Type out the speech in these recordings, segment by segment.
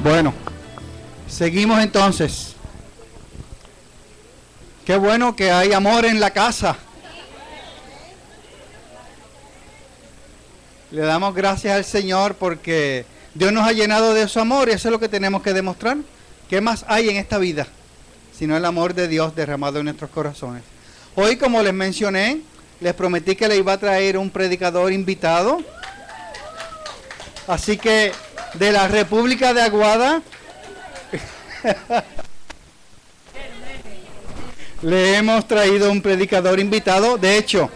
Bueno, seguimos entonces. Qué bueno que hay amor en la casa. Le damos gracias al Señor porque Dios nos ha llenado de su amor y eso es lo que tenemos que demostrar. ¿Qué más hay en esta vida sino el amor de Dios derramado en nuestros corazones? Hoy, como les mencioné, les prometí que le iba a traer un predicador invitado. Así que de la República de Aguada le hemos traído un predicador invitado. De hecho,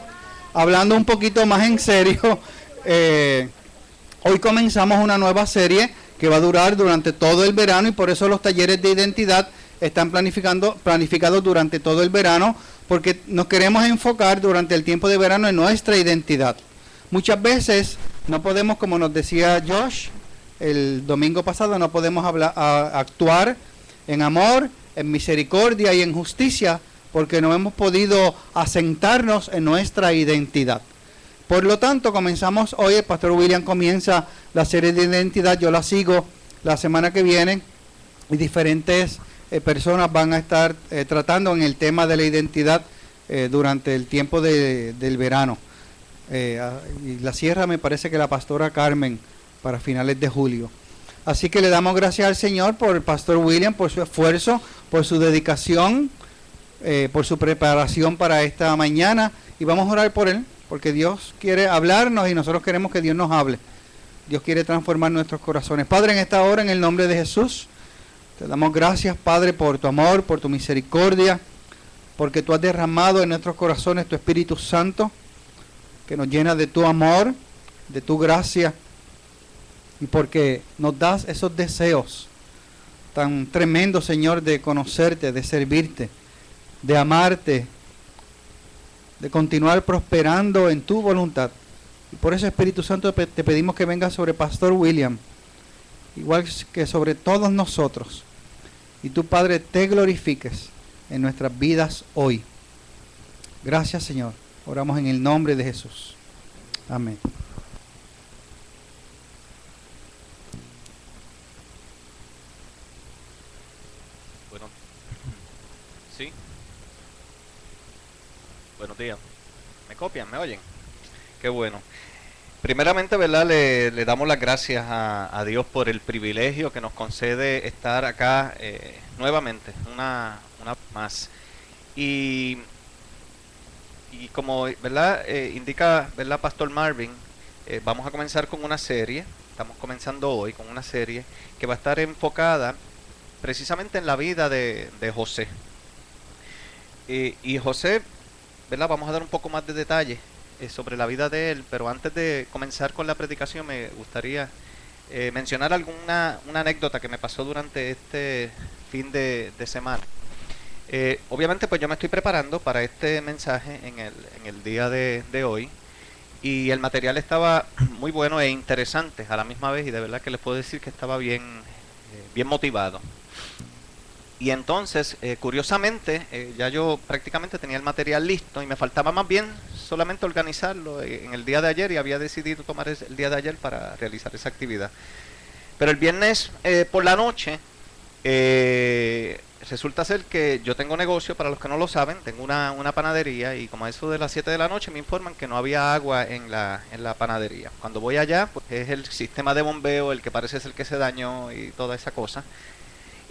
hablando un poquito más en serio, hoy comenzamos una nueva serie que va a durar durante todo el verano y por eso los talleres de identidad están planificados durante todo el verano, porque nos queremos enfocar durante el tiempo de verano en nuestra identidad. Muchas veces no podemos, como nos decía Josh el domingo pasado, no podemos actuar en amor, en misericordia y en justicia, porque no hemos podido asentarnos en nuestra identidad. Por lo tanto, comenzamos hoy, el pastor William comienza la serie de identidad, yo la sigo la semana que viene y diferentes personas van a estar tratando en el tema de la identidad durante el tiempo del verano. Y la cierra me parece que la pastora Carmen para finales de julio. Así que le damos gracias al Señor por el pastor William, por su esfuerzo, por su dedicación, por su preparación para esta mañana y vamos a orar por él. Porque Dios quiere hablarnos y nosotros queremos que Dios nos hable. Dios quiere transformar nuestros corazones. Padre, en esta hora, en el nombre de Jesús, te damos gracias, Padre, por tu amor, por tu misericordia, porque tú has derramado en nuestros corazones tu Espíritu Santo, que nos llena de tu amor, de tu gracia, y porque nos das esos deseos tan tremendos, Señor, de conocerte, de servirte, de amarte, de continuar prosperando en tu voluntad. Y por eso, Espíritu Santo, te pedimos que venga sobre Pastor William, igual que sobre todos nosotros. Y tú, Padre, te glorifiques en nuestras vidas hoy. Gracias, Señor. Oramos en el nombre de Jesús. Amén. Bueno, sí. Buenos días. ¿Me copian? ¿Me oyen? Qué bueno. Primeramente, ¿verdad? Le damos las gracias a Dios por el privilegio que nos concede estar acá nuevamente, una más. Y como, ¿verdad? Indica, ¿verdad? Pastor Marvin, vamos a comenzar con una serie. Estamos comenzando hoy con una serie que va a estar enfocada precisamente en la vida de José. Y José, ¿verdad? Vamos a dar un poco más de detalle sobre la vida de él, pero antes de comenzar con la predicación me gustaría mencionar una anécdota que me pasó durante este fin de semana. Obviamente pues yo me estoy preparando para este mensaje en el día de hoy y el material estaba muy bueno e interesante a la misma vez y de verdad que les puedo decir que estaba bien motivado. Y entonces, curiosamente, ya yo prácticamente tenía el material listo y me faltaba más bien solamente organizarlo en el día de ayer y había decidido tomar el día de ayer para realizar esa actividad. Pero el viernes por la noche, resulta ser que yo tengo negocio, para los que no lo saben, tengo una panadería y como a eso de las 7 de la noche me informan que no había agua en la panadería. Cuando voy allá, pues es el sistema de bombeo el que parece ser que se dañó y toda esa cosa.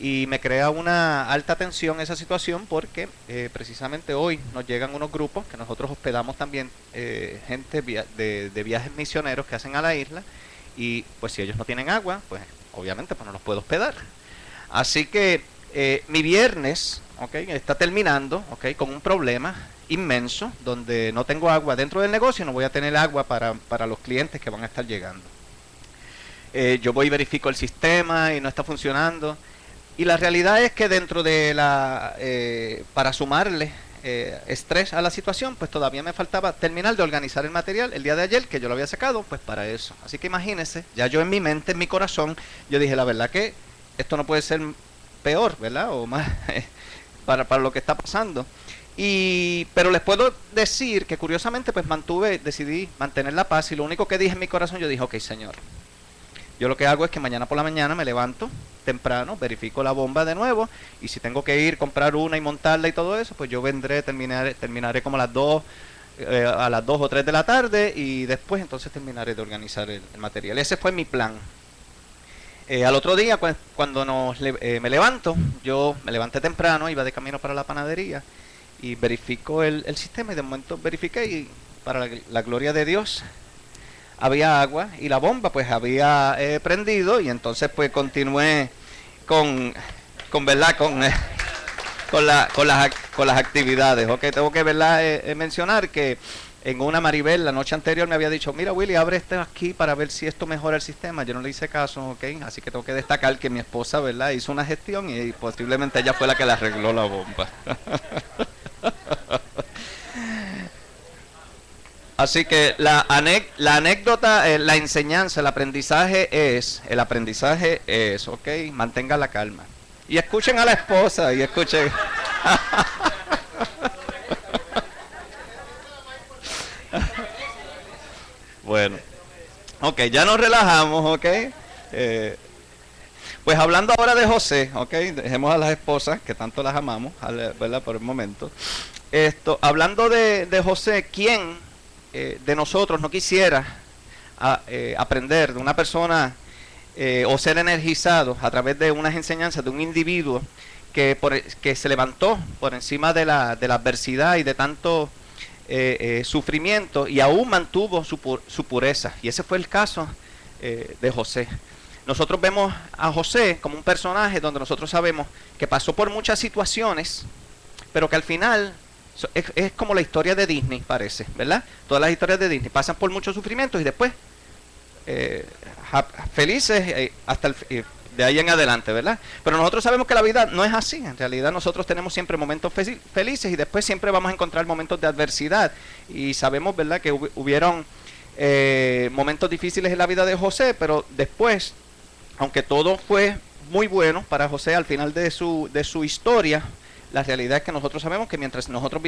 Y me crea una alta tensión esa situación porque precisamente hoy nos llegan unos grupos que nosotros hospedamos también, gente de viajes misioneros que hacen a la isla y pues si ellos no tienen agua, pues obviamente pues no los puedo hospedar. Así que mi viernes, está terminando, con un problema inmenso donde no tengo agua dentro del negocio y no voy a tener agua para los clientes que van a estar llegando. Yo voy y verifico el sistema y no está funcionando. Y la realidad es que dentro de para sumarle estrés a la situación, pues todavía me faltaba terminar de organizar el material el día de ayer, que yo lo había sacado, pues para eso. Así que imagínense, ya yo en mi mente, en mi corazón, yo dije, la verdad que esto no puede ser peor, ¿verdad? O más para lo que está pasando. Pero les puedo decir que curiosamente, pues decidí mantener la paz y lo único que dije en mi corazón, yo dije, ok, Señor, Yo lo que hago es que mañana por la mañana me levanto temprano, verifico la bomba de nuevo, y si tengo que ir, comprar una y montarla y todo eso, pues yo vendré, terminaré como a las 2 o 3 de la tarde, y después entonces terminaré de organizar el material. Ese fue mi plan. Al otro día, cuando me levanto, yo me levanté temprano, iba de camino para la panadería y verifico el sistema, y de momento verifiqué, y para la gloria de Dios había agua y la bomba pues había prendido, y entonces pues continué ¿verdad? Con las actividades. Ok, tengo que, ¿verdad? Mencionar que en una Maribel la noche anterior me había dicho, mira Willy, abre esto aquí para ver si esto mejora el sistema. Yo no le hice caso, ok, así que tengo que destacar que mi esposa, ¿verdad?, hizo una gestión, y posiblemente ella fue la que le arregló la bomba. Así que la anécdota, la enseñanza, el aprendizaje es, ok, mantenga la calma. Y escuchen a la esposa, y escuchen. Bueno, ok, ya nos relajamos, ok. Pues hablando ahora de José, ok, dejemos a las esposas, que tanto las amamos, ¿verdad?, por el momento. Hablando de José, ¿quién de nosotros no quisiera aprender de una persona o ser energizado a través de unas enseñanzas de un individuo que se levantó por encima de la adversidad y de tanto sufrimiento, y aún mantuvo su pureza? Y ese fue el caso de José. Nosotros vemos a José como un personaje donde nosotros sabemos que pasó por muchas situaciones, pero que al final es como la historia de Disney, parece, ¿verdad? Todas las historias de Disney pasan por muchos sufrimientos y después felices hasta de ahí en adelante, ¿verdad? Pero nosotros sabemos que la vida no es así. En realidad nosotros tenemos siempre momentos felices, y después siempre vamos a encontrar momentos de adversidad. Y sabemos, ¿verdad?, que hubieron momentos difíciles en la vida de José, pero después, aunque todo fue muy bueno para José al final de su historia, la realidad es que nosotros sabemos que mientras nosotros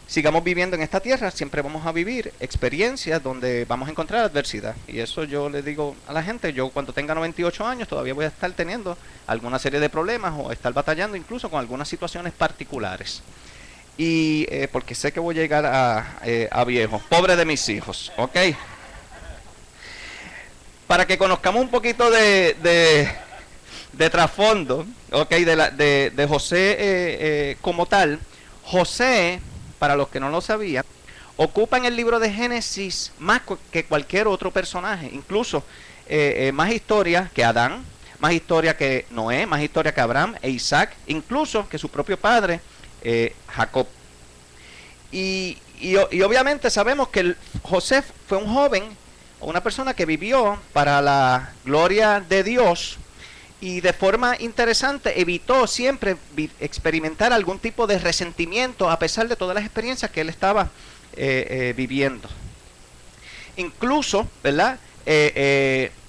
sigamos viviendo en esta tierra, siempre vamos a vivir experiencias donde vamos a encontrar adversidad. Y eso yo le digo a la gente, yo cuando tenga 98 años todavía voy a estar teniendo alguna serie de problemas, o estar batallando incluso con algunas situaciones particulares. Y porque sé que voy a llegar a viejo, pobre de mis hijos, ¿ok? Para que conozcamos un poquito de trasfondo, ok, de José como tal. José, para los que no lo sabían, ocupa en el libro de Génesis más que cualquier otro personaje, incluso más historia que Adán, más historia que Noé, más historia que Abraham e Isaac, incluso que su propio padre Jacob. Y obviamente sabemos que José fue un joven, una persona que vivió para la gloria de Dios, y de forma interesante evitó siempre experimentar algún tipo de resentimiento a pesar de todas las experiencias que él estaba viviendo. Incluso, ¿verdad?,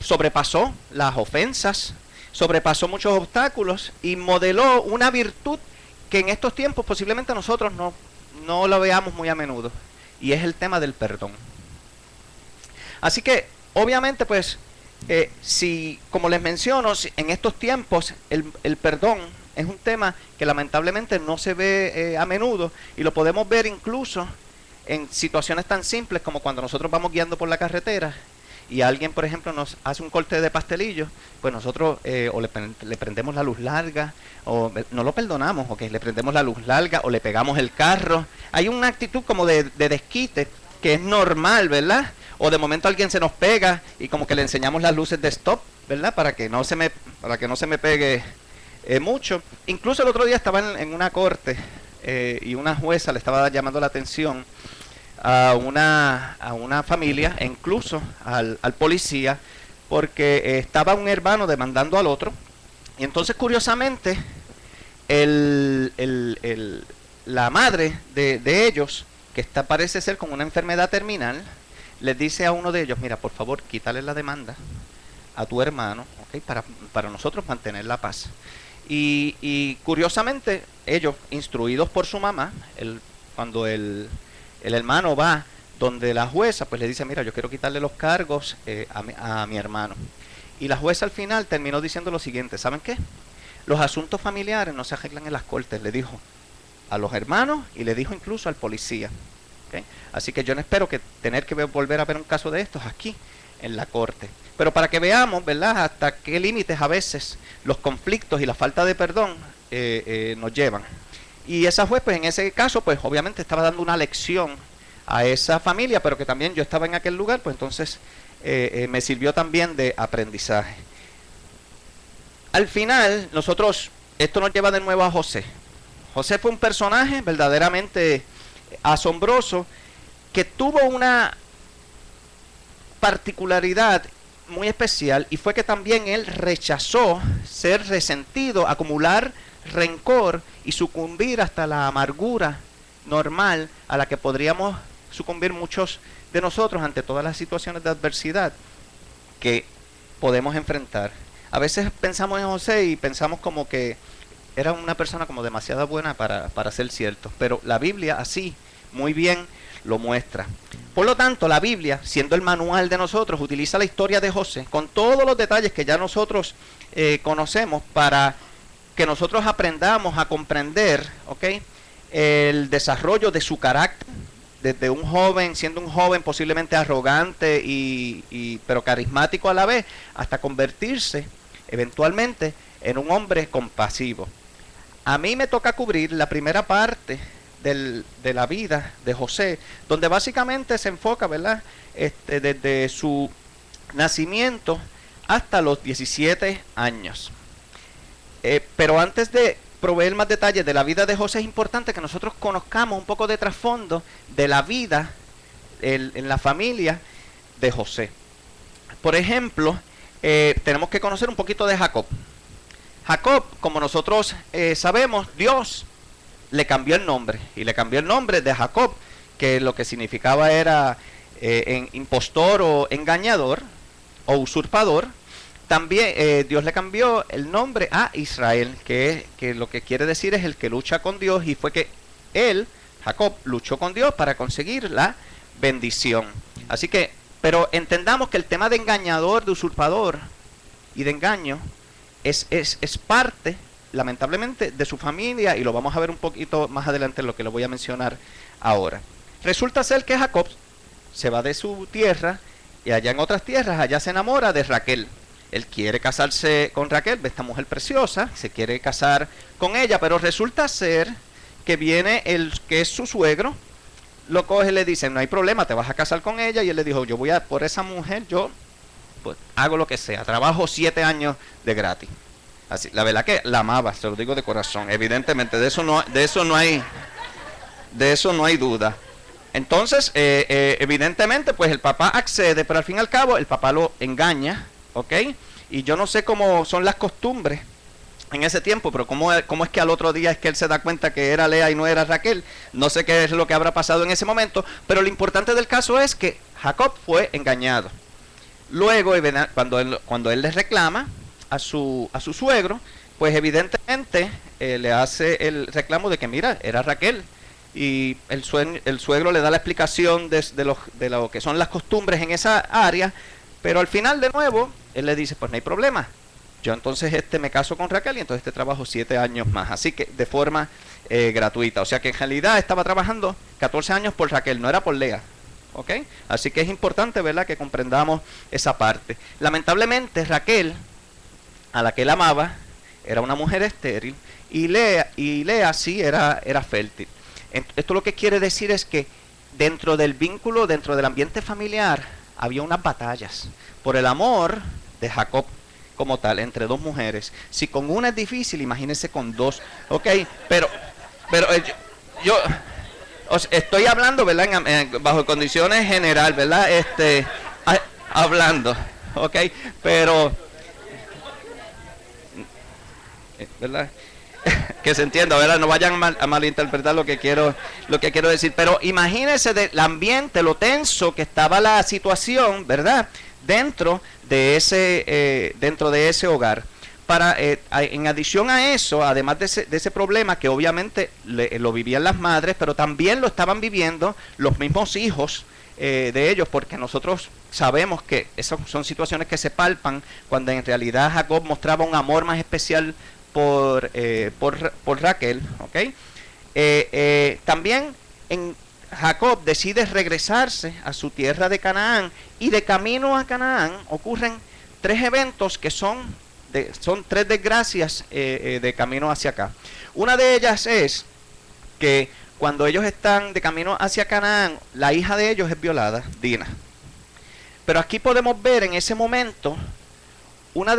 sobrepasó las ofensas, sobrepasó muchos obstáculos y modeló una virtud que en estos tiempos posiblemente nosotros no la veamos muy a menudo, y es el tema del perdón. Así que obviamente pues si, como les menciono, en estos tiempos el perdón es un tema que lamentablemente no se ve a menudo, y lo podemos ver incluso en situaciones tan simples como cuando nosotros vamos guiando por la carretera y alguien, por ejemplo, nos hace un corte de pastelillo, pues nosotros o le prendemos la luz larga, o no lo perdonamos, okay, le prendemos la luz larga o le pegamos el carro. Hay una actitud como de desquite que es normal, ¿verdad? O de momento alguien se nos pega y como que le enseñamos las luces de stop, ¿verdad? Para que no se me pegue mucho. Incluso el otro día estaba en una corte y una jueza le estaba llamando la atención a una familia, e incluso al policía, porque estaba un hermano demandando al otro. Y entonces, curiosamente, la madre de ellos, que parece ser con una enfermedad terminal, les dice a uno de ellos: mira, por favor, quítale la demanda a tu hermano, ¿okay? para nosotros mantener la paz. Y curiosamente, ellos, instruidos por su mamá, cuando el hermano va donde la jueza, pues le dice: mira, yo quiero quitarle los cargos a mi hermano. Y la jueza al final terminó diciendo lo siguiente, ¿saben qué? Los asuntos familiares no se arreglan en las cortes, le dijo a los hermanos y le dijo incluso al policía. ¿Okay? Así que yo no espero que tener que volver a ver un caso de estos aquí en la corte. Pero para que veamos, ¿verdad?, hasta qué límites a veces los conflictos y la falta de perdón nos llevan. Y esa juez, pues en ese caso, pues obviamente estaba dando una lección a esa familia, pero que también yo estaba en aquel lugar, pues entonces me sirvió también de aprendizaje. Al final, esto nos lleva de nuevo a José. José fue un personaje verdaderamente asombroso que tuvo una particularidad muy especial, y fue que también él rechazó ser resentido, acumular rencor y sucumbir hasta la amargura normal a la que podríamos sucumbir muchos de nosotros ante todas las situaciones de adversidad que podemos enfrentar. A veces pensamos en José y pensamos como que era una persona como demasiado buena para ser cierto, pero la Biblia así muy bien lo muestra. Por lo tanto, la Biblia, siendo el manual de nosotros, utiliza la historia de José con todos los detalles que ya nosotros conocemos para que nosotros aprendamos a comprender, ¿ok?, el desarrollo de su carácter, desde un joven, siendo un joven posiblemente arrogante pero carismático a la vez, hasta convertirse eventualmente en un hombre compasivo. A mí me toca cubrir la primera parte de la vida de José, donde básicamente se enfoca, ¿verdad?, desde su nacimiento hasta los 17 años. Pero antes de proveer más detalles de la vida de José, es importante que nosotros conozcamos un poco de trasfondo de la vida en la familia de José. Por ejemplo, tenemos que conocer un poquito de Jacob. Jacob, como nosotros sabemos, Dios le cambió el nombre, y le cambió el nombre de Jacob, que lo que significaba era impostor o engañador o usurpador. También Dios le cambió el nombre a Israel, que lo que quiere decir es el que lucha con Dios, y fue que él, Jacob, luchó con Dios para conseguir la bendición. Así que, pero entendamos que el tema de engañador, de usurpador y de engaño es parte, lamentablemente, de su familia, y lo vamos a ver un poquito más adelante en lo que lo voy a mencionar ahora. Resulta ser que Jacob se va de su tierra, y allá en otras tierras, allá se enamora de Raquel. Él quiere casarse con Raquel, esta mujer preciosa, se quiere casar con ella, pero resulta ser que viene el que es su suegro, lo coge y le dice, no hay problema, te vas a casar con ella, y él le dijo, yo voy a, por esa mujer, yo pues hago lo que sea, trabajo 7 años de gratis. Así, la verdad que la amaba, se lo digo de corazón, evidentemente, de eso no hay duda. Entonces, evidentemente, pues el papá accede, pero al fin y al cabo, el papá lo engaña, ¿ok? Y yo no sé cómo son las costumbres en ese tiempo, pero cómo es que al otro día es que él se da cuenta que era Lea y no era Raquel. No sé qué es lo que habrá pasado en ese momento, pero lo importante del caso es que Jacob fue engañado. Luego, cuando él le reclama a su suegro, pues evidentemente le hace el reclamo de que mira, era Raquel. Y el suegro le da la explicación de lo que son las costumbres en esa área, pero al final de nuevo él le dice, pues no hay problema, yo entonces me caso con Raquel y entonces trabajo 7 años más, así que de forma gratuita. O sea que en realidad estaba trabajando 14 años por Raquel, no era por Lea, ¿ok? Así que es importante, ¿verdad?, que comprendamos esa parte. Lamentablemente Raquel, a la que él amaba, era una mujer estéril, y Lea sí era fértil. Esto lo que quiere decir es que dentro del vínculo, dentro del ambiente familiar, había unas batallas por el amor de Jacob como tal, entre dos mujeres. Si con una es difícil, imagínense con dos, ¿ok? Pero yo estoy hablando, ¿verdad?, bajo condiciones general, ¿verdad? Hablando, ¿ok? Pero, ¿verdad? Que se entienda, ¿verdad? No vayan a malinterpretar lo que quiero decir. Pero imagínense del ambiente, lo tenso que estaba la situación, ¿verdad?, dentro de ese hogar. En adición a eso, además de ese problema que obviamente lo vivían las madres, pero también lo estaban viviendo los mismos hijos de ellos, porque nosotros sabemos que esas son situaciones que se palpan cuando en realidad Jacob mostraba un amor más especial por Raquel, ¿ok? También Jacob decide regresarse a su tierra de Canaán, y de camino a Canaán ocurren tres eventos que son tres desgracias de camino hacia acá. Una de ellas es que cuando ellos están de camino hacia Canaán, la hija de ellos es violada, Dina. Pero aquí podemos ver en ese momento una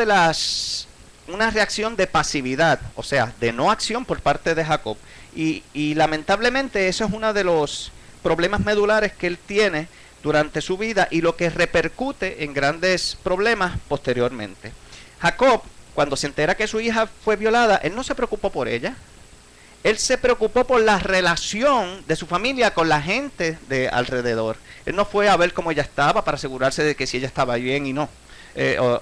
reacción de pasividad, o sea, de no acción por parte de Jacob. Y lamentablemente eso es uno de los problemas medulares que él tiene durante su vida y lo que repercute en grandes problemas posteriormente. Jacob, cuando se entera que su hija fue violada, él no se preocupó por ella. Él se preocupó por la relación de su familia con la gente de alrededor. Él no fue a ver cómo ella estaba para asegurarse de que si ella estaba bien y no,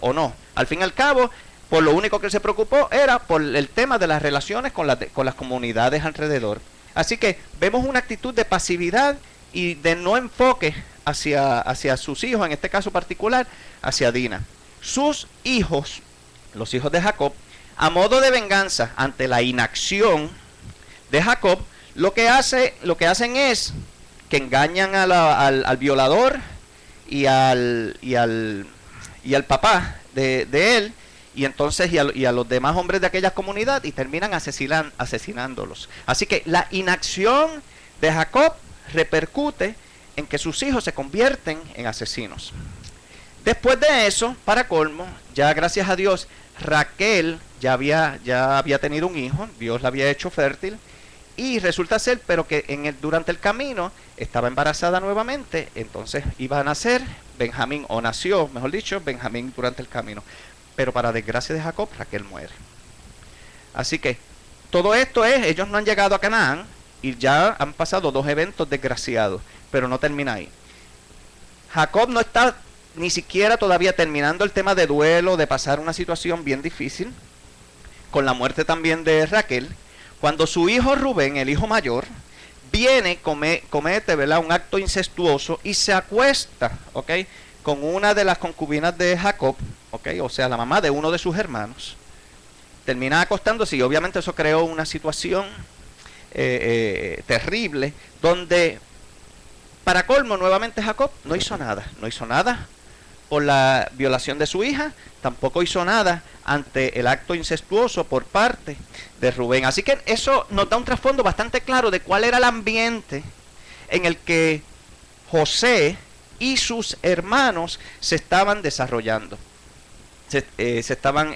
o no. Al fin y al cabo, por lo único que él se preocupó era por el tema de las relaciones con las comunidades alrededor. Así que vemos una actitud de pasividad y de no enfoque hacia sus hijos, en este caso particular, hacia Dina. Sus hijos, los hijos de Jacob, a modo de venganza ante la inacción de Jacob, lo que hacen es que engañan al violador y al papá de él, y entonces y a los demás hombres de aquella comunidad, y terminan asesinándolos. Así que la inacción de Jacob repercute en que sus hijos se convierten en asesinos. Después de eso, para colmo, ya gracias a Dios, Raquel ya había tenido un hijo, Dios la había hecho fértil, y resulta ser, pero que durante el camino estaba embarazada nuevamente, entonces iba a nacer Benjamín, o nació, mejor dicho, Benjamín durante el camino. Pero para desgracia de Jacob, Raquel muere. Así que todo esto ellos no han llegado a Canaán y ya han pasado dos eventos desgraciados, pero no termina ahí. Jacob no está ni siquiera todavía terminando el tema de duelo, de pasar una situación bien difícil, con la muerte también de Raquel, cuando su hijo Rubén, el hijo mayor, viene, comete, ¿verdad?, un acto incestuoso y se acuesta, ¿ok?, con una de las concubinas de Jacob, ¿okay? O sea, la mamá de uno de sus hermanos. Termina acostándose y obviamente eso creó una situación terrible, donde para colmo nuevamente Jacob no hizo nada por la violación de su hija, tampoco hizo nada ante el acto incestuoso por parte de Rubén. Así que eso nos da un trasfondo bastante claro de cuál era el ambiente en el que José y sus hermanos se estaban desarrollando, estaban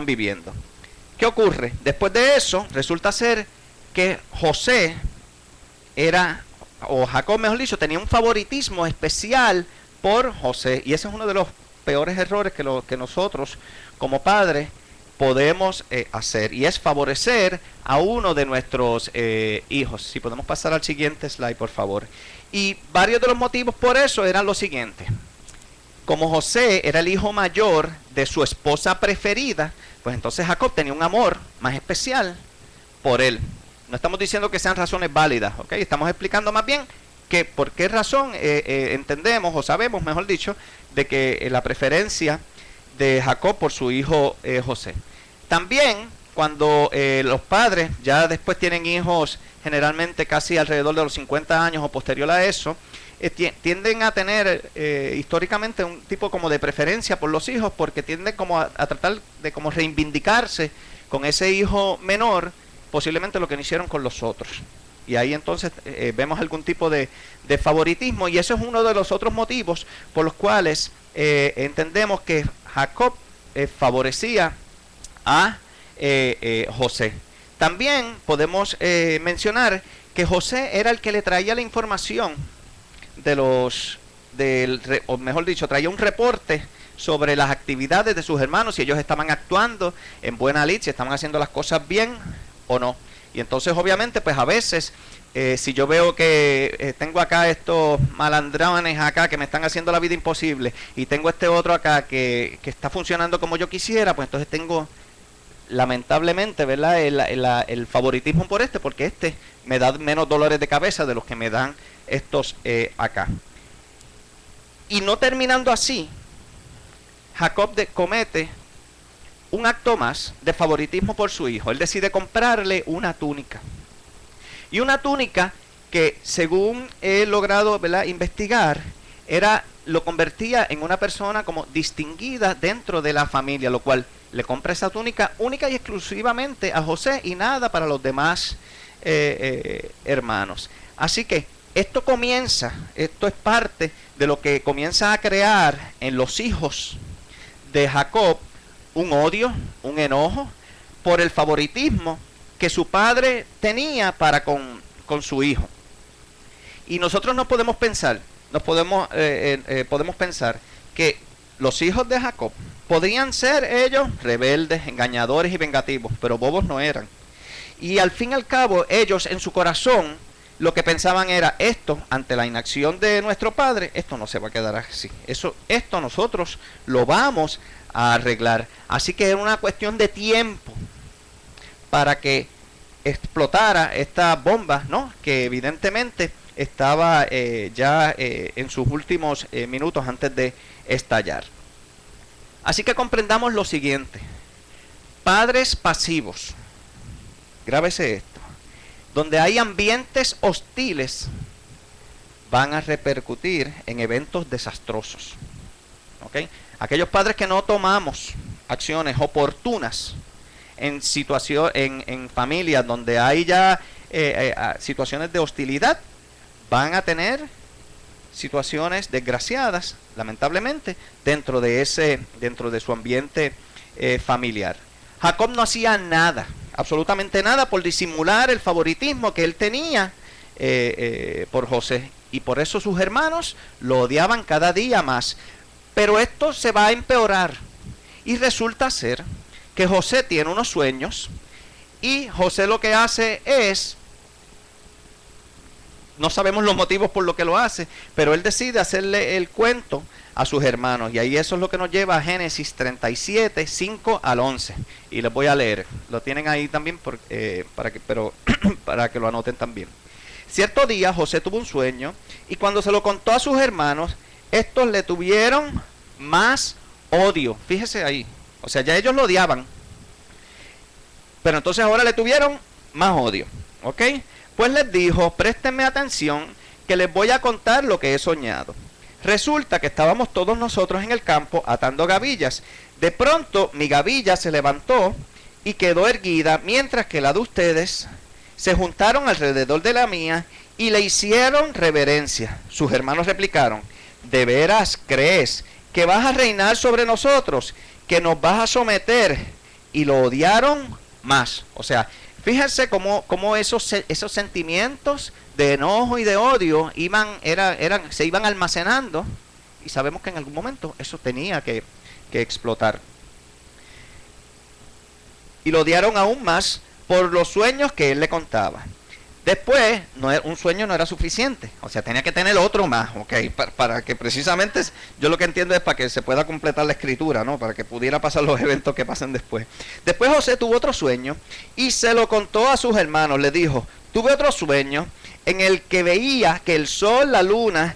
viviendo. ¿Qué ocurre? Después de eso, resulta ser que José o Jacob, mejor dicho, tenía un favoritismo especial por José, y ese es uno de los peores errores que nosotros como padres podemos hacer, y es favorecer a uno de nuestros hijos. Si podemos pasar al siguiente slide, por favor. Y varios de los motivos por eso eran los siguientes. Como José era el hijo mayor de su esposa preferida, pues entonces Jacob tenía un amor más especial por él. No estamos diciendo que sean razones válidas, ¿ok? Estamos explicando más bien que por qué razón entendemos, o sabemos, mejor dicho, de que la preferencia de Jacob por su hijo José. También cuando los padres ya después tienen hijos, generalmente casi alrededor de los 50 años o posterior a eso, tienden a tener históricamente un tipo como de preferencia por los hijos, porque tienden como a tratar de como reivindicarse con ese hijo menor, posiblemente lo que no hicieron con los otros. Y ahí entonces vemos algún tipo de favoritismo, y eso es uno de los otros motivos por los cuales entendemos que Jacob favorecía a José. También podemos mencionar que José era el que le traía la información o mejor dicho, traía un reporte sobre las actividades de sus hermanos, si ellos estaban actuando en buena lid, si estaban haciendo las cosas bien o no. Y entonces obviamente pues a veces si yo veo que tengo acá estos malandrones acá que me están haciendo la vida imposible, y tengo este otro acá que está funcionando como yo quisiera, pues entonces tengo lamentablemente, ¿verdad?, el favoritismo por porque me da menos dolores de cabeza de los que me dan estos acá. Y no terminando así, Jacob comete un acto más de favoritismo por su hijo. Él decide comprarle una túnica. Y una túnica que, según he logrado, ¿verdad?, investigar, lo convertía en una persona como distinguida dentro de la familia, lo cual le compra esa túnica única y exclusivamente a José y nada para los demás hermanos. Así que esto es parte de lo que comienza a crear en los hijos de Jacob un odio, un enojo por el favoritismo que su padre tenía para con su hijo. Y nosotros no podemos pensar, podemos pensar que los hijos de Jacob podrían ser ellos rebeldes, engañadores y vengativos, pero bobos no eran. Y al fin y al cabo, ellos en su corazón lo que pensaban era, esto, ante la inacción de nuestro padre, esto no se va a quedar así. Esto nosotros lo vamos a arreglar. Así que era una cuestión de tiempo para que explotara esta bomba, ¿no?, que evidentemente estaba ya en sus últimos minutos antes de estallar. Así que comprendamos lo siguiente: padres pasivos, grábese esto, donde hay ambientes hostiles, van a repercutir en eventos desastrosos. ¿Okay? Aquellos padres que no tomamos acciones oportunas en familias donde hay ya situaciones de hostilidad, van a tener situaciones desgraciadas, lamentablemente, dentro de su ambiente familiar. Jacob no hacía nada, absolutamente nada, por disimular el favoritismo que él tenía por José, y por eso sus hermanos lo odiaban cada día más. Pero esto se va a empeorar, y resulta ser que José tiene unos sueños, y José lo que hace es, no sabemos los motivos por lo que lo hace, pero él decide hacerle el cuento a sus hermanos. Y ahí eso es lo que nos lleva a Génesis 37, 5 al 11. Y les voy a leer. Lo tienen ahí también para que lo anoten también. Cierto día José tuvo un sueño, y cuando se lo contó a sus hermanos, estos le tuvieron más odio. Fíjese ahí. O sea, ya ellos lo odiaban, pero entonces ahora le tuvieron más odio. ¿Ok? Pues les dijo, préstenme atención, que les voy a contar lo que he soñado. Resulta que estábamos todos nosotros en el campo atando gavillas. De pronto mi gavilla se levantó y quedó erguida, mientras que la de ustedes se juntaron alrededor de la mía y le hicieron reverencia. Sus hermanos replicaron, ¿de veras crees que vas a reinar sobre nosotros, que nos vas a someter? Y lo odiaron más. O sea, fíjense cómo esos sentimientos de enojo y de odio se iban almacenando, y sabemos que en algún momento eso tenía que explotar. Y lo odiaron aún más por los sueños que él le contaba. Después, un sueño no era suficiente, o sea, tenía que tener otro más, ¿ok? Para que precisamente, yo lo que entiendo es para que se pueda completar la escritura, ¿no? Para que pudiera pasar los eventos que pasen después. Después José tuvo otro sueño y se lo contó a sus hermanos. Le dijo, tuve otro sueño en el que veía que el sol, la luna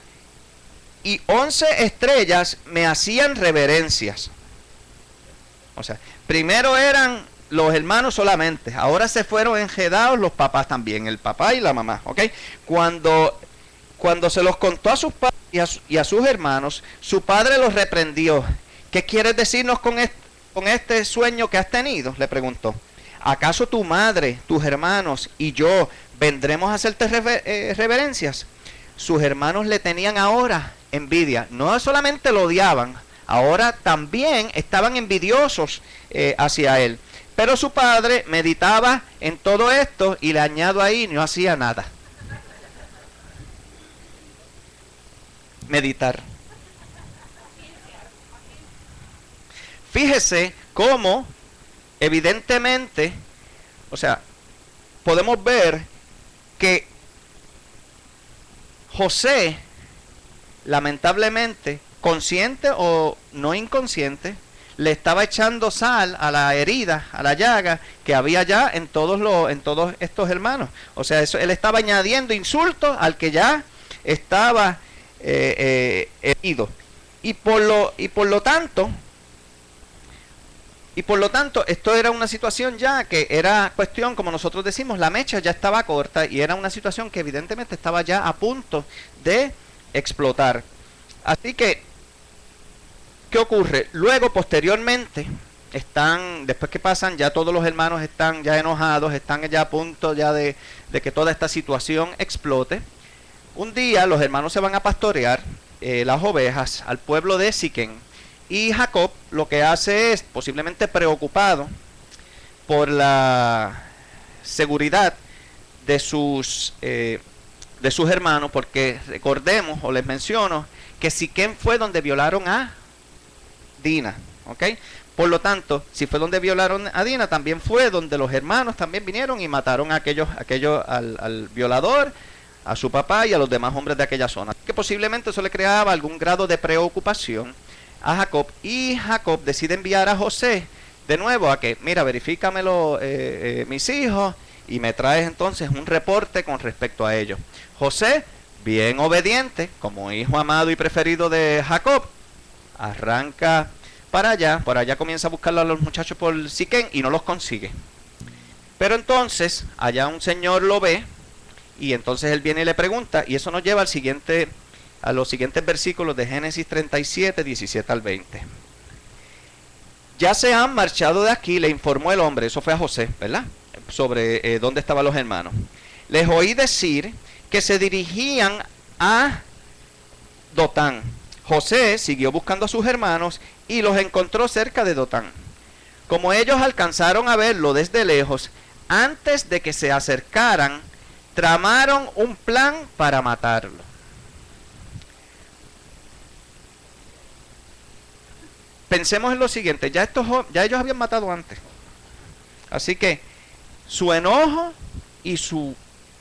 y 11 estrellas me hacían reverencias. O sea, primero eran los hermanos solamente, ahora se fueron enredados los papás también, el papá y la mamá, ¿ok? Cuando se los contó a sus padres y a sus hermanos, su padre los reprendió. ¿Qué quieres decirnos con este sueño que has tenido?, le preguntó. ¿Acaso tu madre, tus hermanos y yo vendremos a hacerte reverencias? Sus hermanos le tenían ahora envidia, no solamente lo odiaban, ahora también estaban envidiosos hacia él. Pero su padre meditaba en todo esto, y le añado ahí, no hacía nada. Meditar. Fíjese cómo, evidentemente, o sea, podemos ver que José, lamentablemente, consciente o no inconsciente, le estaba echando sal a la herida, a la llaga que había ya en todos estos hermanos. O sea, él estaba añadiendo insultos al que ya estaba herido. Y por lo tanto, esto era una situación ya que era cuestión, como nosotros decimos, la mecha ya estaba corta y era una situación que evidentemente estaba ya a punto de explotar. Así que, ¿qué ocurre? Luego, posteriormente, después que pasan, ya todos los hermanos están ya enojados, están ya a punto ya de que toda esta situación explote. Un día los hermanos se van a pastorear las ovejas al pueblo de Siquén. Y Jacob lo que hace es, posiblemente preocupado por la seguridad de sus hermanos, porque recordemos, o les menciono, que Siquén fue donde violaron a Dina, ¿ok? Por lo tanto, si fue donde violaron a Dina, también fue donde los hermanos también vinieron y mataron a al violador, a su papá y a los demás hombres de aquella zona. Que posiblemente eso le creaba algún grado de preocupación a Jacob, y Jacob decide enviar a José de nuevo a que, mira, verifícamelo mis hijos, y me traes entonces un reporte con respecto a ellos. José, bien obediente, como hijo amado y preferido de Jacob, arranca para allá, por allá comienza a buscar a los muchachos por Siquén y no los consigue. Pero entonces, allá un señor lo ve, y entonces él viene y le pregunta, y eso nos lleva a los siguientes versículos de Génesis 37, 17 al 20. Ya se han marchado de aquí, le informó el hombre, eso fue a José, ¿verdad? Sobre dónde estaban los hermanos. Les oí decir que se dirigían a Dotán. José siguió buscando a sus hermanos y los encontró cerca de Dotán. Como ellos alcanzaron a verlo desde lejos, antes de que se acercaran, tramaron un plan para matarlo. Pensemos en lo siguiente, ya ellos habían matado antes. Así que su enojo y su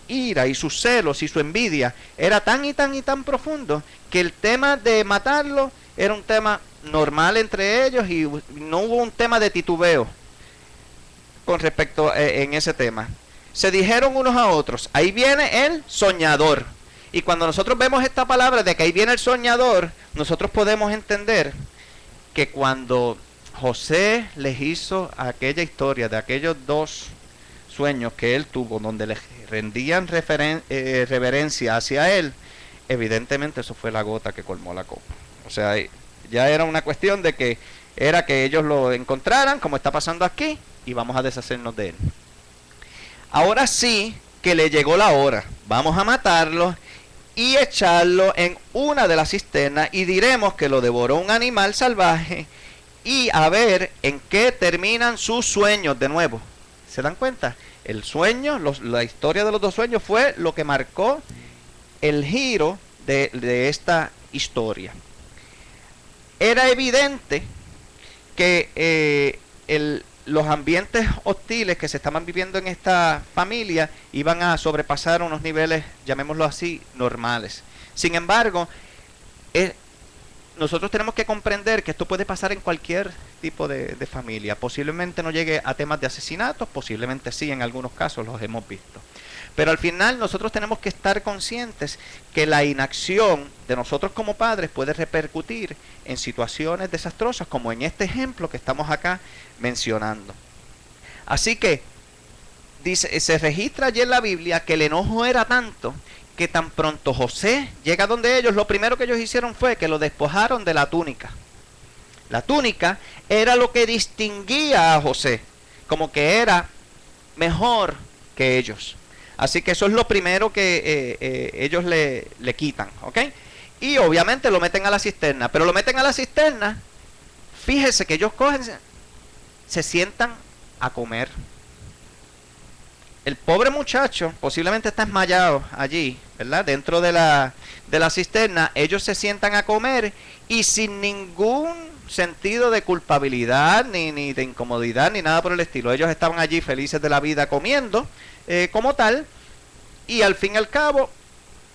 ira y sus celos y su envidia era tan y tan profundo que el tema de matarlo era un tema normal entre ellos y no hubo un tema de titubeo con respecto en ese tema. Se dijeron unos a otros, ahí viene el soñador. Y cuando nosotros vemos esta palabra de que ahí viene el soñador, nosotros podemos entender que cuando José les hizo aquella historia de aquellos dos sueños que él tuvo, donde les rendían reverencia hacia él, evidentemente eso fue la gota que colmó la copa. O sea, ya era una cuestión de que era que ellos lo encontraran, como está pasando aquí, y vamos a deshacernos de él. Ahora sí que le llegó la hora, vamos a matarlo y echarlo en una de las cisternas, y diremos que lo devoró un animal salvaje, y a ver en qué terminan sus sueños de nuevo. ¿Se dan cuenta? El sueño, la historia de los dos sueños fue lo que marcó el giro de esta historia. Era evidente que los ambientes hostiles que se estaban viviendo en esta familia iban a sobrepasar unos niveles, llamémoslo así, normales. Sin embargo, nosotros tenemos que comprender que esto puede pasar en cualquier tipo de familia. Posiblemente no llegue a temas de asesinatos, posiblemente sí, en algunos casos los hemos visto. Pero al final nosotros tenemos que estar conscientes que la inacción de nosotros como padres puede repercutir en situaciones desastrosas, como en este ejemplo que estamos acá mencionando. Así que se registra allí en la Biblia que el enojo era tanto que tan pronto José llega donde ellos, lo primero que ellos hicieron fue que lo despojaron de la túnica. La túnica era lo que distinguía a José, como que era mejor que ellos. Así que eso es lo primero que ellos le quitan, ¿ok? Y obviamente lo meten a la cisterna, pero lo meten a la cisterna, fíjense que ellos se sientan a comer. El pobre muchacho posiblemente está desmayado allí, ¿verdad? Dentro de la cisterna, ellos se sientan a comer y sin ningún sentido de culpabilidad, ni de incomodidad, ni nada por el estilo. Ellos estaban allí felices de la vida comiendo como tal, y al fin y al cabo,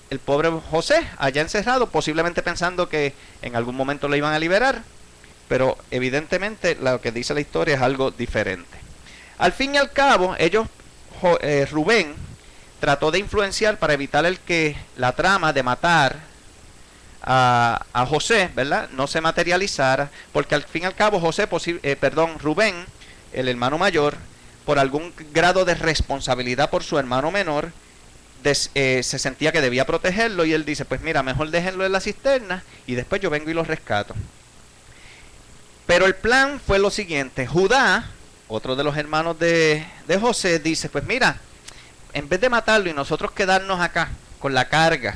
el pobre José, allá encerrado, posiblemente pensando que en algún momento lo iban a liberar, pero evidentemente lo que dice la historia es algo diferente. Al fin y al cabo, Rubén trató de influenciar para evitar la trama de matar a José, ¿verdad? No se materializara, porque al fin y al cabo Rubén, el hermano mayor, por algún grado de responsabilidad por su hermano menor, se sentía que debía protegerlo, y él dice, pues mira, mejor déjenlo en la cisterna y después yo vengo y lo rescato. Pero el plan fue lo siguiente: Judá, otro de los hermanos de José, dice, pues mira, en vez de matarlo y nosotros quedarnos acá con la carga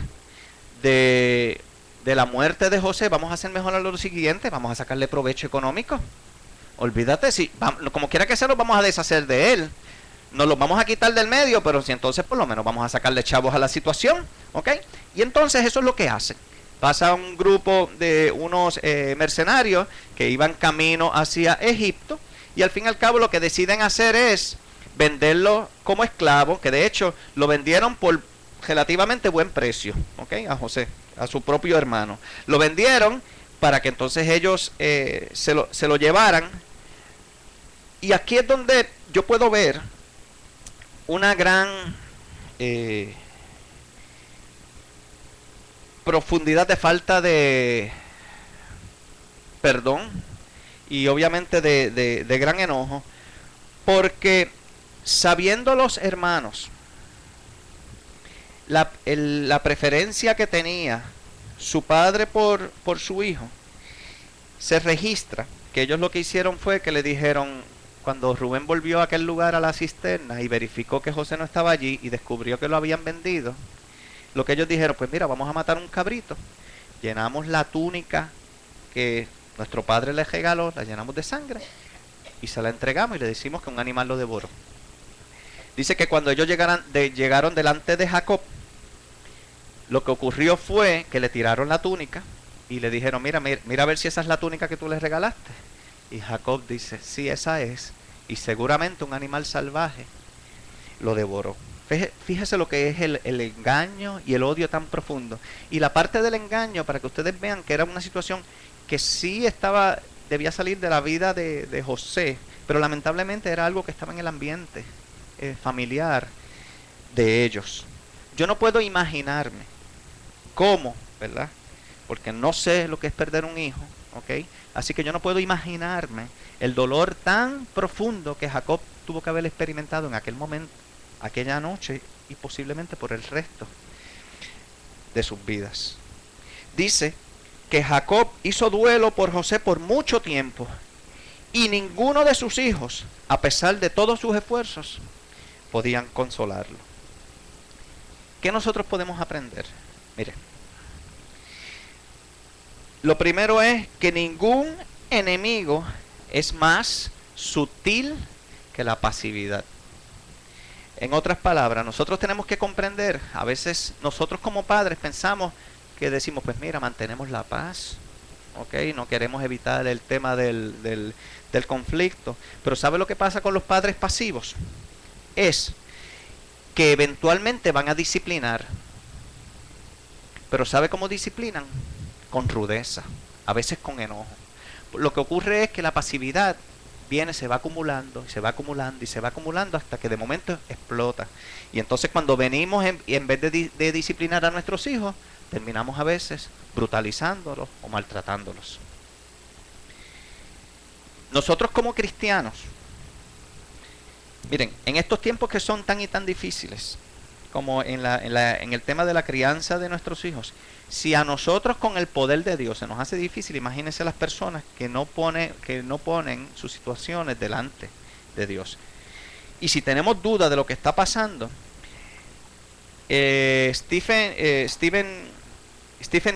de la muerte de José, vamos a hacer mejor lo siguiente, vamos a sacarle provecho económico. Olvídate, si como quiera que sea, nos vamos a deshacer de él, nos los vamos a quitar del medio, pero si entonces por lo menos vamos a sacarle chavos a la situación, ¿ok? Y entonces eso es lo que hacen. Pasa un grupo de unos mercenarios que iban camino hacia Egipto, y al fin y al cabo lo que deciden hacer es venderlo como esclavo, que de hecho lo vendieron por relativamente buen precio, ¿ok? A José, a su propio hermano. Lo vendieron para que entonces ellos se lo llevaran. Y aquí es donde yo puedo ver una gran profundidad de falta de perdón y obviamente de gran enojo, porque sabiendo los hermanos la preferencia que tenía su padre por su hijo, se registra que ellos lo que hicieron fue que le dijeron, cuando Rubén volvió a aquel lugar, a la cisterna, y verificó que José no estaba allí y descubrió que lo habían vendido, lo que ellos dijeron, pues mira, vamos a matar un cabrito, llenamos la túnica que nuestro padre le regaló, la llenamos de sangre y se la entregamos y le decimos que un animal lo devoró. Dice que cuando ellos llegaron delante de Jacob, lo que ocurrió fue que le tiraron la túnica y le dijeron, mira a ver si esa es la túnica que tú le regalaste. Y Jacob dice, sí, esa es, y seguramente un animal salvaje lo devoró. Fíjese lo que es el engaño y el odio tan profundo. Y la parte del engaño, para que ustedes vean que era una situación que sí debía salir de la vida de José, pero lamentablemente era algo que estaba en el ambiente familiar de ellos. Yo no puedo imaginarme cómo, ¿verdad? Porque no sé lo que es perder un hijo, ¿ok? Así que yo no puedo imaginarme el dolor tan profundo que Jacob tuvo que haber experimentado en aquel momento, aquella noche, y posiblemente por el resto de sus vidas. Dice que Jacob hizo duelo por José por mucho tiempo, y ninguno de sus hijos, a pesar de todos sus esfuerzos, podían consolarlo. ¿Qué nosotros podemos aprender? Mire, lo primero es que ningún enemigo es más sutil que la pasividad. En otras palabras, nosotros tenemos que comprender, a veces nosotros como padres pensamos que decimos, pues mira, mantenemos la paz, ¿ok? No queremos evitar el tema del conflicto. Pero ¿sabe lo que pasa con los padres pasivos? Es que eventualmente van a disciplinar. Pero ¿sabe cómo disciplinan? Con rudeza, a veces con enojo. Lo que ocurre es que la pasividad viene, se va acumulando, y se va acumulando, y se va acumulando hasta que de momento explota. Y entonces cuando venimos, en vez de disciplinar a nuestros hijos, terminamos a veces brutalizándolos o maltratándolos. Nosotros como cristianos, miren, en estos tiempos que son tan y tan difíciles, como en el tema de la crianza de nuestros hijos, si a nosotros con el poder de Dios se nos hace difícil, imagínense las personas que no ponen sus situaciones delante de Dios. Y si tenemos duda de lo que está pasando, Stephen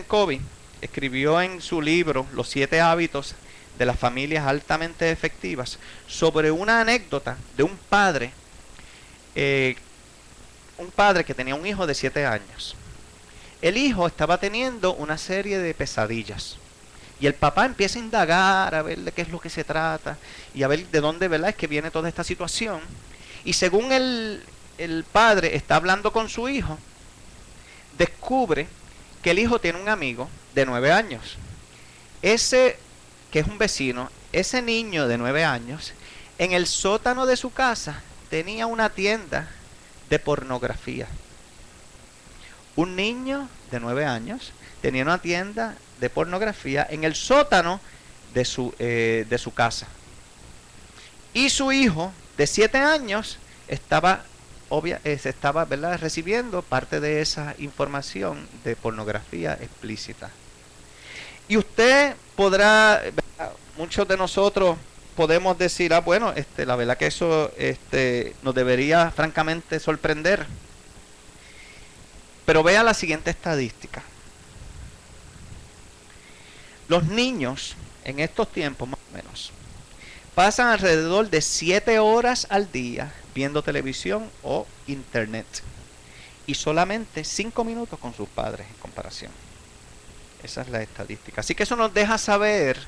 Covey escribió en su libro Los 7 hábitos de las familias altamente efectivas sobre una anécdota de un padre que tenía un hijo de 7 años. El hijo estaba teniendo una serie de pesadillas y el papá empieza a indagar a ver de qué es lo que se trata y a ver de dónde, ¿verdad?, es que viene toda esta situación. Y según el padre está hablando con su hijo, descubre que el hijo tiene un amigo de 9 años. Ese, que es un vecino, ese niño de 9 años, en el sótano de su casa tenía una tienda de pornografía. Un niño de 9 años tenía una tienda de pornografía en el sótano de su casa. Y su hijo de 7 años estaba, ¿verdad?, recibiendo parte de esa información de pornografía explícita. Y usted podrá, ¿verdad?, muchos de nosotros podemos decir, bueno, la verdad que eso nos debería francamente sorprender. Pero vea la siguiente estadística. Los niños en estos tiempos, más o menos, pasan alrededor de 7 horas al día viendo televisión o internet. Y solamente 5 minutos con sus padres en comparación. Esa es la estadística. Así que eso nos deja saber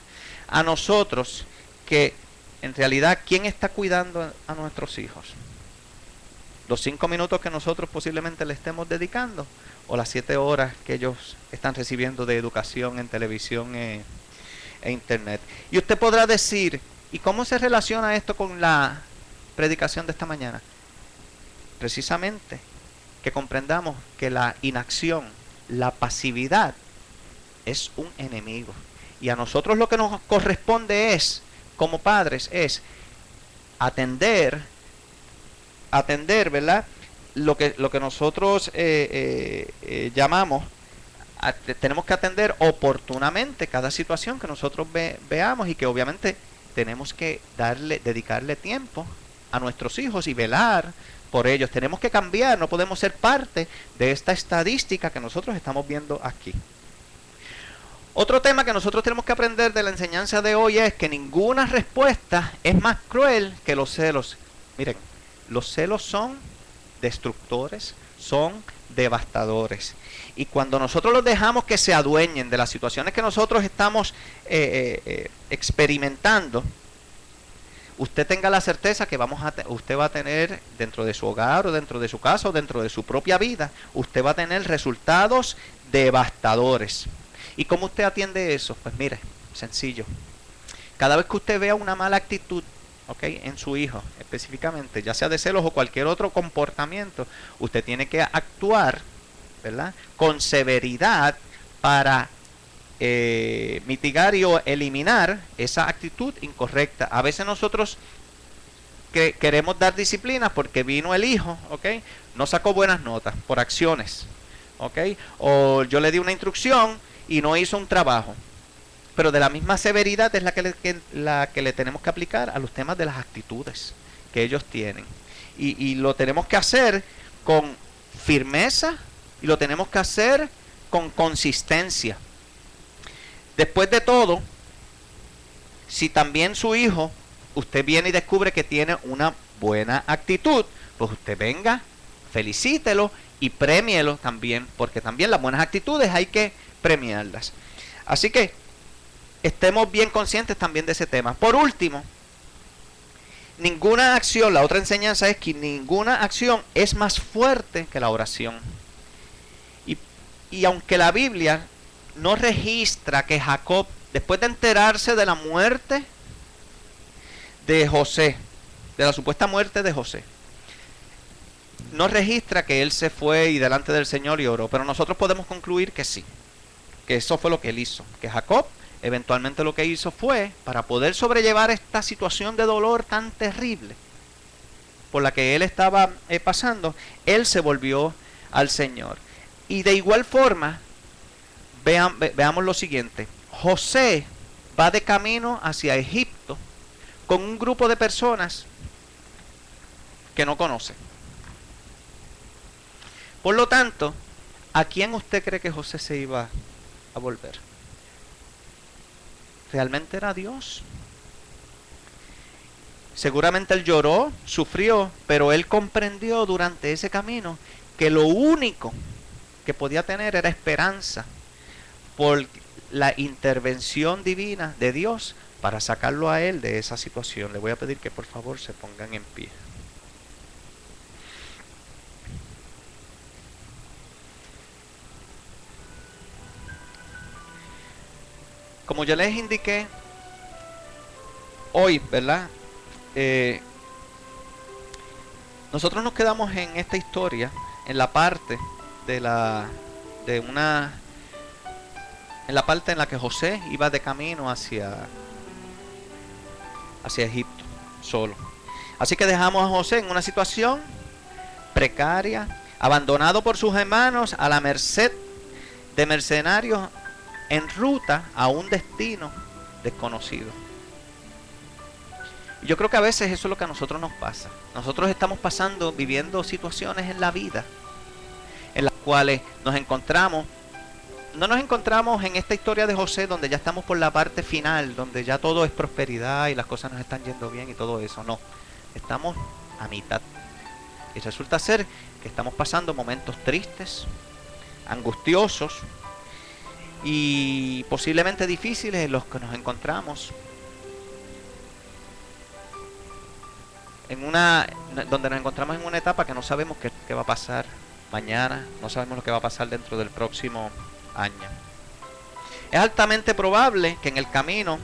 a nosotros que en realidad, ¿quién está cuidando a nuestros hijos? ¿Los 5 minutos que nosotros posiblemente le estemos dedicando? ¿O las 7 horas que ellos están recibiendo de educación en televisión e internet? Y usted podrá decir, ¿y cómo se relaciona esto con la predicación de esta mañana? Precisamente, que comprendamos que la inacción, la pasividad, es un enemigo. Y a nosotros lo que nos corresponde es, como padres, es atender, ¿verdad?, lo que nosotros llamamos, tenemos que atender oportunamente cada situación que nosotros veamos, y que obviamente tenemos que dedicarle tiempo a nuestros hijos y velar por ellos. Tenemos que cambiar, no podemos ser parte de esta estadística que nosotros estamos viendo aquí. Otro tema que nosotros tenemos que aprender de la enseñanza de hoy es que ninguna respuesta es más cruel que los celos. Miren, los celos son destructores, son devastadores. Y cuando nosotros los dejamos que se adueñen de las situaciones que nosotros estamos experimentando, usted tenga la certeza que usted va a tener dentro de su hogar o dentro de su casa o dentro de su propia vida, usted va a tener resultados devastadores. ¿Y cómo usted atiende eso? Pues mire, sencillo. Cada vez que usted vea una mala actitud, en su hijo específicamente, ya sea de celos o cualquier otro comportamiento, usted tiene que actuar, ¿verdad?, con severidad para mitigar y eliminar esa actitud incorrecta. A veces nosotros queremos dar disciplina porque vino el hijo, no sacó buenas notas por acciones, o yo le di una instrucción y no hizo un trabajo. Pero de la misma severidad es la que le tenemos que aplicar a los temas de las actitudes que ellos tienen. Y lo tenemos que hacer con firmeza y lo tenemos que hacer con consistencia. Después de todo, si también su hijo, usted viene y descubre que tiene una buena actitud, pues usted venga, felicítelo y premielo también, porque también las buenas actitudes hay que premiarlas. Así que estemos bien conscientes también de ese tema. Por último, ninguna acción, la otra enseñanza es que ninguna acción es más fuerte que la oración. Y aunque la Biblia no registra que Jacob, después de enterarse de la muerte de José, de la supuesta muerte de José, no registra que él se fue y delante del Señor y oró, pero nosotros podemos concluir que sí, que eso fue lo que él hizo, que Jacob eventualmente lo que hizo fue, para poder sobrellevar esta situación de dolor tan terrible por la que él estaba pasando, él se volvió al Señor. Y de igual forma, veamos lo siguiente. José va de camino hacia Egipto con un grupo de personas que no conoce. Por lo tanto, ¿a quién usted cree que José se iba a volver? ¿Realmente era Dios? Seguramente él lloró, sufrió, pero él comprendió durante ese camino que lo único que podía tener era esperanza por la intervención divina de Dios para sacarlo a él de esa situación. Le voy a pedir que por favor se pongan en pie. Como ya les indiqué, hoy, ¿verdad? Nosotros nos quedamos en esta historia, en la parte de una en la parte en la que José iba de camino hacia Egipto, solo. Así que dejamos a José en una situación precaria, abandonado por sus hermanos, a la merced de mercenarios en ruta a un destino desconocido. Yo creo que a veces eso es lo que a nosotros nos pasa. Nosotros estamos viviendo situaciones en la vida en las cuales nos encontramos. No nos encontramos en esta historia de José donde ya estamos por la parte final, donde ya todo es prosperidad y las cosas nos están yendo bien y todo eso. No, estamos a mitad. Y resulta ser que estamos pasando momentos tristes, angustiosos y posiblemente difíciles en los que nos encontramos donde nos encontramos en una etapa que no sabemos qué va a pasar mañana, no sabemos lo que va a pasar dentro del próximo año. Es altamente probable que en el camino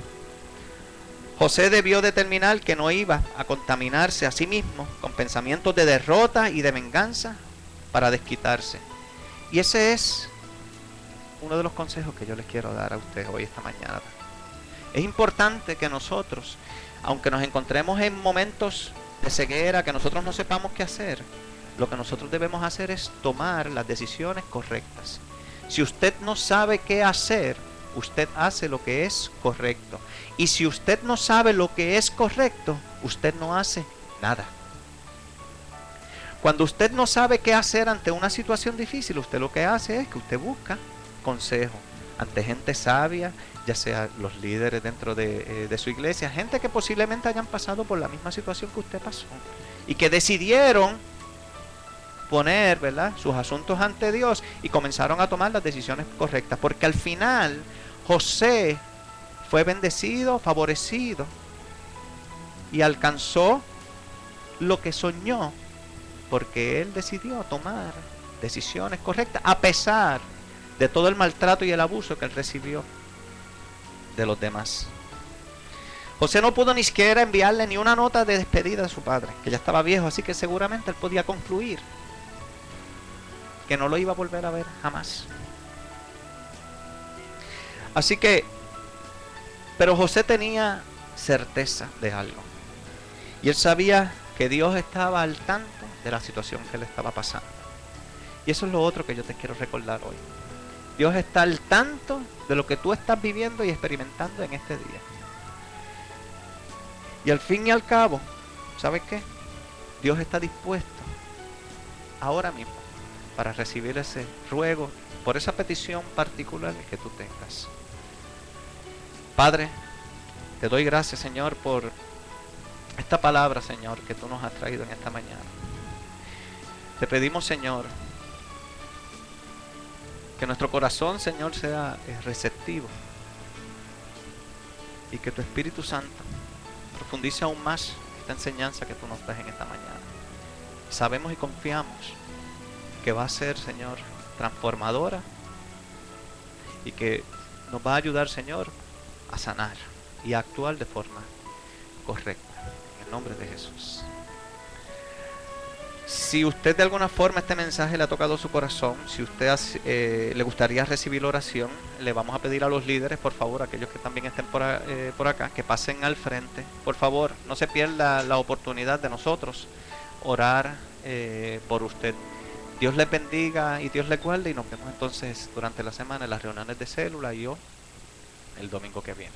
José debió determinar que no iba a contaminarse a sí mismo con pensamientos de derrota y de venganza para desquitarse. Y ese es uno de los consejos que yo les quiero dar a ustedes hoy, esta mañana. Es importante que nosotros, aunque nos encontremos en momentos de ceguera, que nosotros no sepamos qué hacer, lo que nosotros debemos hacer es tomar las decisiones correctas. Si usted no sabe qué hacer, usted hace lo que es correcto. Y si usted no sabe lo que es correcto, usted no hace nada. Cuando usted no sabe qué hacer ante una situación difícil, usted lo que hace es que usted busca consejo ante gente sabia, ya sea los líderes dentro de su iglesia, gente que posiblemente hayan pasado por la misma situación que usted pasó y que decidieron poner, ¿verdad?, sus asuntos ante Dios y comenzaron a tomar las decisiones correctas, porque al final José fue bendecido, favorecido y alcanzó lo que soñó, porque él decidió tomar decisiones correctas a pesar de todo el maltrato y el abuso que él recibió de los demás. José no pudo ni siquiera enviarle ni una nota de despedida a su padre, que ya estaba viejo, así que seguramente él podía concluir que no lo iba a volver a ver jamás. Así que, pero José tenía certeza de algo, y él sabía que Dios estaba al tanto de la situación que le estaba pasando. Y eso es lo otro que yo te quiero recordar hoy. Dios está al tanto de lo que tú estás viviendo y experimentando en este día. Y al fin y al cabo, ¿sabes qué? Dios está dispuesto ahora mismo para recibir ese ruego por esa petición particular que tú tengas. Padre, te doy gracias, Señor, por esta palabra, Señor, que tú nos has traído en esta mañana. Te pedimos, Señor, que nuestro corazón, Señor, sea receptivo y que tu Espíritu Santo profundice aún más esta enseñanza que tú nos das en esta mañana. Sabemos y confiamos que va a ser, Señor, transformadora y que nos va a ayudar, Señor, a sanar y a actuar de forma correcta. En el nombre de Jesús. Si usted de alguna forma este mensaje le ha tocado su corazón, si usted le gustaría recibir oración, le vamos a pedir a los líderes, por favor, aquellos que también estén por acá, que pasen al frente. Por favor, no se pierda la oportunidad de nosotros orar por usted. Dios les bendiga y Dios les guarde, y nos vemos entonces durante la semana en las reuniones de célula y el domingo que viene.